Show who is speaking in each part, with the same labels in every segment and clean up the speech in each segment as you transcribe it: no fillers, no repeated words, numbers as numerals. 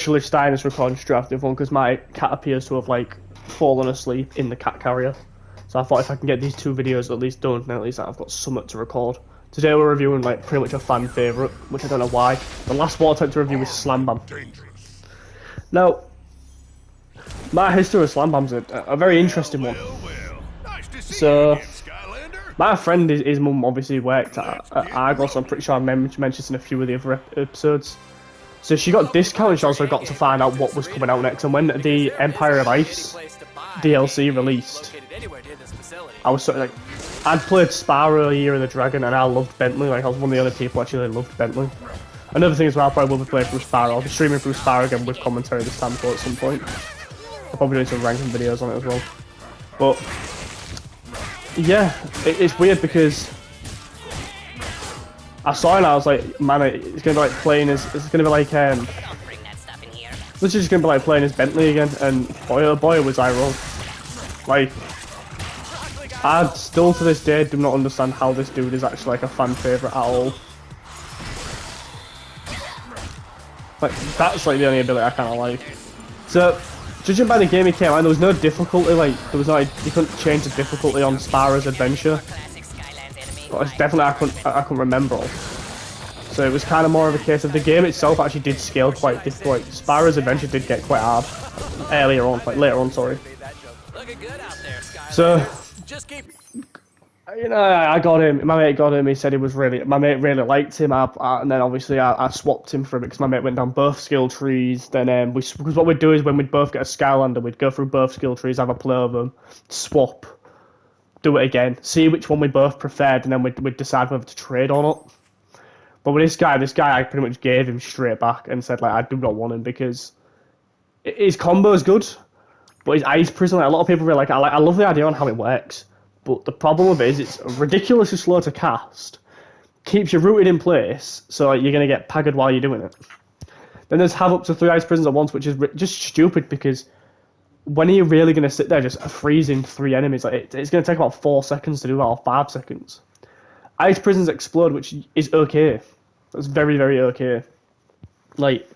Speaker 1: Actually starting this recording straight after one because my cat appears to have like fallen asleep in the cat carrier. So I thought if I can get these two videos at least done, then at least I've got something to record. Today we're reviewing like pretty much a fan favourite, which I don't know why. The last one I attempt to review was Slam Bam. Now, my history with Slam Bam's a very interesting one. So, my friend, his mum obviously worked at Argos, so I'm pretty sure I mentioned this in a few of the other episodes. So she got discount and she also got to find out what was coming out next. And when the Empire of Ice DLC released, I was sort of like, I'd played Sparrow Year of the Dragon and I loved Bentley. Like I was one of the only people who actually loved Bentley. Another thing as well, I probably will be playing through Sparrow. I'll be streaming through Sparrow again with commentary this time at some point. I'll probably do some ranking videos on it as well. But yeah, it's weird because I saw it and I was like, man, it's gonna be like playing as it's gonna be like this is just gonna be like playing as Bentley again, and boy oh boy was I wrong. Like, I still to this day do not understand how this dude is actually like a fan favourite at all. Like, that's like the only ability I kinda like. So, judging by the game he came out, there was no difficulty, like, there was no, you couldn't change the difficulty on Sparrow's Adventure. But it's definitely I couldn't remember all. So it was kind of more of a case of the game itself actually did scale quite difficult. Like, Sparrow's Adventure did get quite hard earlier on, like later on, sorry. So, you know, I got him. My mate got him. He said he was really. My mate really liked him. And then obviously I swapped him for him because my mate went down both skill trees. Then because what we'd do is when we'd both get a Skylander, we'd go through both skill trees, have a play of them, swap, do it again, see which one we both preferred, and then we'd decide whether to trade or not. But with this guy I pretty much gave him straight back and said like I do not want him because his combo is good, but his ice prison, like, a lot of people really like. I love the idea on how it works, but the problem with it is it's ridiculously slow to cast, keeps you rooted in place, so like, you're gonna get paggered while you're doing it. Then there's have up to 3 ice prisons at once, which is just stupid because when are you really going to sit there just freezing 3 enemies? Like it's going to take about 4 seconds to do that, or 5 seconds. Ice prisons explode, which is okay. That's very, very okay. Like,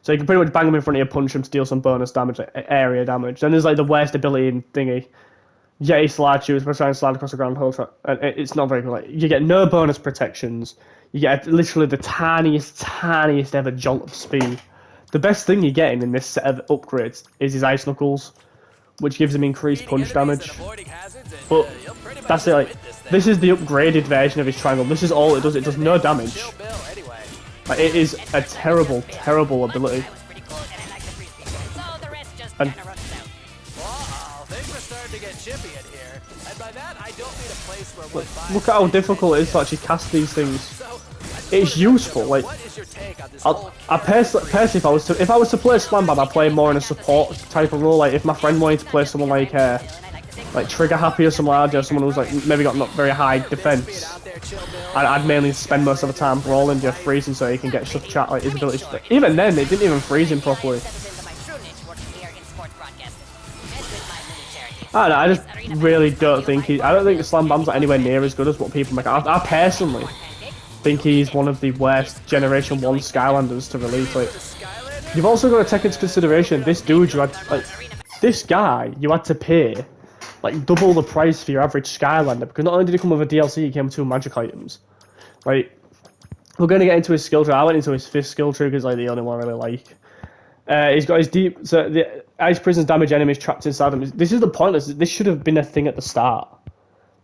Speaker 1: so you can pretty much bang them in front of you, punch them, steal some bonus damage, like area damage. Then there's like the worst ability in thingy. Yeti slide shoots, we're trying to slide across the ground whole track, and it's not very good. Like, you get no bonus protections. You get literally the tiniest ever jolt of speed. The best thing you're getting in this set of upgrades is his Ice Knuckles, which gives him increased punch damage. But that's it, like, this is the upgraded version of his triangle. This is all it does no damage. Like, it is a terrible, terrible ability. And look at how difficult it is to actually cast these things. It's useful. Like, I personally, if I was to play Slam Bam, I'd play more in a support type of role. Like, if my friend wanted to play someone like Trigger Happy or someone like that, or someone who's like maybe got not very high defense, I'd mainly spend most of the time brawling, just freezing so he can get stuff chat, like his ability. Even then, it didn't even freeze him properly. I don't know, I just really don't think I don't think Slam Bam's like anywhere near as good as what people make. I personally think he's one of the worst Generation 1 Skylanders to release. Like, you've also got to take into consideration this dude you had, like, this guy you had to pay like double the price for your average Skylander because not only did he come with a DLC, he came with 2 magic items. Like, we're going to get into his skill tree. I went into his 5th skill tree because like the only one I really like. He's got his deep. So the ice prisons damage enemies trapped inside them. This is the pointless. This should have been a thing at the start.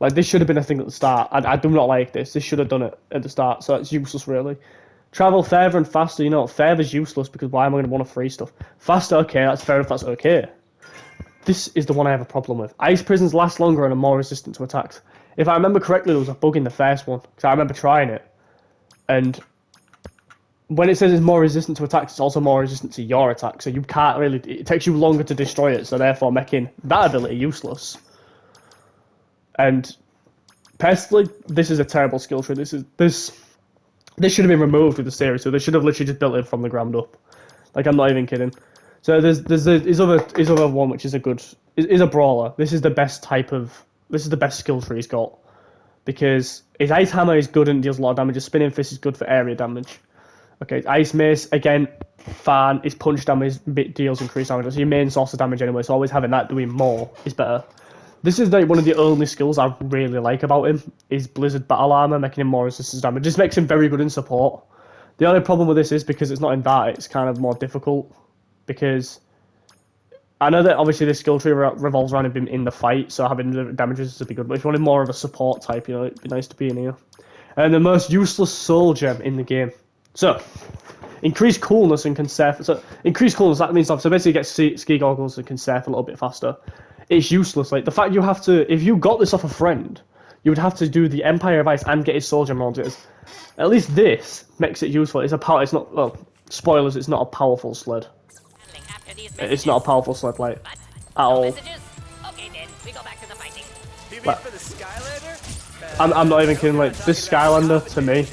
Speaker 1: Like, this should have been a thing at the start. I do not like this. This should have done it at the start, so it's useless, really. Travel further and faster. You know, further's useless because why am I going to want to free stuff? Faster, okay, that's fair if that's okay. This is the one I have a problem with. Ice prisons last longer and are more resistant to attacks. If I remember correctly, there was a bug in the first one, because I remember trying it. And when it says it's more resistant to attacks, it's also more resistant to your attack, so you can't really... It takes you longer to destroy it, so therefore making that ability useless. And personally, this is a terrible skill tree. This should have been removed with the series, so they should have literally just built it from the ground up. Like, I'm not even kidding. So there's his other one, which is a brawler. This is the best skill tree he's got, because his ice hammer is good and deals a lot of damage. His spinning fist is good for area damage. Okay, Ice Mace, again, fine. His punch damage deals increased damage. That's your main source of damage anyway, so always having that doing more is better. This is like one of the only skills I really like about him, is Blizzard Battle Armor, making him more resistance damage. Just makes him very good in support. The only problem with this is because it's not in that, it's kind of more difficult. Because I know that obviously this skill tree revolves around him in the fight, so having the damages would be good. But if you wanted more of a support type, you know, it'd be nice to be in here. And the most useless soul gem in the game. So, increased coolness and can surf. So, increased coolness, that means so basically you get ski goggles and can surf a little bit faster. It's useless. Like, the fact you have to, if you got this off a friend, you would have to do the Empire of Ice and get his soul gem launchers. At least this makes it useful. It's it's not, well, spoilers, it's not a powerful sled. It's not a powerful sled, like, at all.
Speaker 2: Okay, then we go back to the fighting.
Speaker 1: Like, I'm not even kidding, like, this Skylander, to me,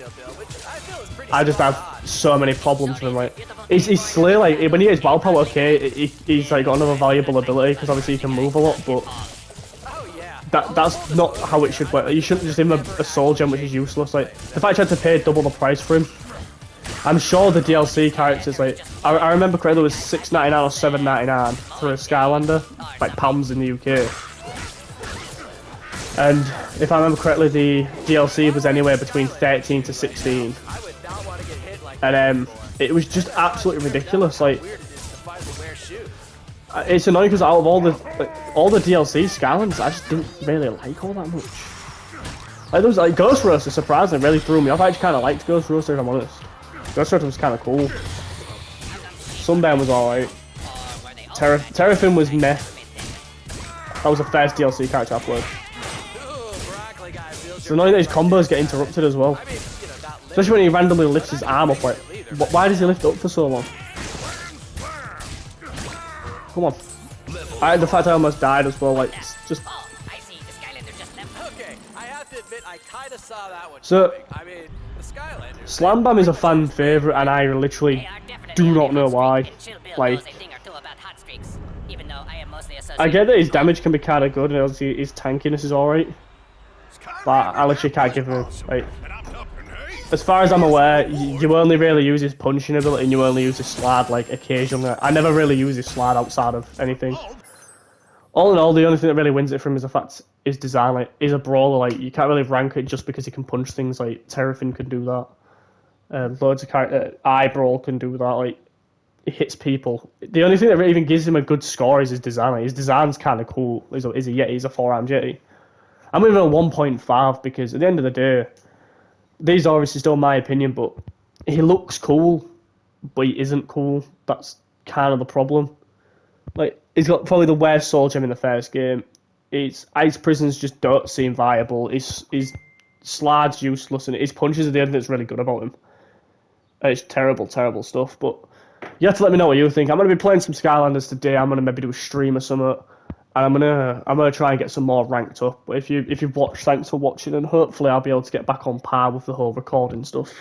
Speaker 1: I just have so many problems with him, like, he's slay, like, when he gets battle power, okay, he's, like, got another valuable ability, because obviously he can move a lot, but that's not how it should work. Like, you shouldn't just give him a soul gem, which is useless, like, the fact you had to pay double the price for him, I'm sure the DLC characters, like, I remember correctly, it was $6.99 or $7.99 for a Skylander, like, pounds in the UK. And if I remember correctly, the DLC was anywhere between 13 to 16. And it was just absolutely ridiculous. Like, it's annoying because out of all the DLC Skylanders, I just didn't really like all that much. Like, there was like Ghost Roaster, surprisingly, really threw me off. I actually kind of liked Ghost Roaster, if I'm honest. Ghost Roaster was kind of cool. Sunburn was alright. Terrafin was meh. That was the first DLC character I played. It's annoying that his combos get interrupted as well. Especially when he randomly lifts his arm up, like, why does he lift it up for so long? Come on. The fact I almost died as well, like, it's just...
Speaker 2: I see. The Skylanders just left. Okay, I have to admit, I kind of saw that one.
Speaker 1: So,
Speaker 2: I mean, the Skylanders...
Speaker 1: Slam Bam is a fan favourite, and I literally do not know why. Like, I get that his damage can be kind of good, and obviously his tankiness is alright. But I literally can't give him, like... As far as I'm aware, you only really use his punching ability, and you only use his slide, like, occasionally. I never really use his slide outside of anything. All in all, the only thing that really wins it for him is the fact his design, like, he's a brawler, like, you can't really rank it just because he can punch things, like, Terrafin can do that. Loads of characters, Eyebrawl can do that, like, he hits people. The only thing that really even gives him a good score is his design. Like, his design's kind of cool. He's a Yeti, he's a 4-armed Yeti. I'm even a 1.5 because at the end of the day, these are obviously still my opinion, but he looks cool, but he isn't cool. That's kind of the problem. Like, he's got probably the worst soul gem in the first game. His Ice Prisons just don't seem viable. His slide's useless, and his punches are the only thing that's really good about him. It's terrible, terrible stuff, but you have to let me know what you think. I'm going to be playing some Skylanders today. I'm going to maybe do a stream or something. And I'm gonna try and get some more ranked up. But if you've watched, thanks for watching, and hopefully I'll be able to get back on par with the whole recording stuff.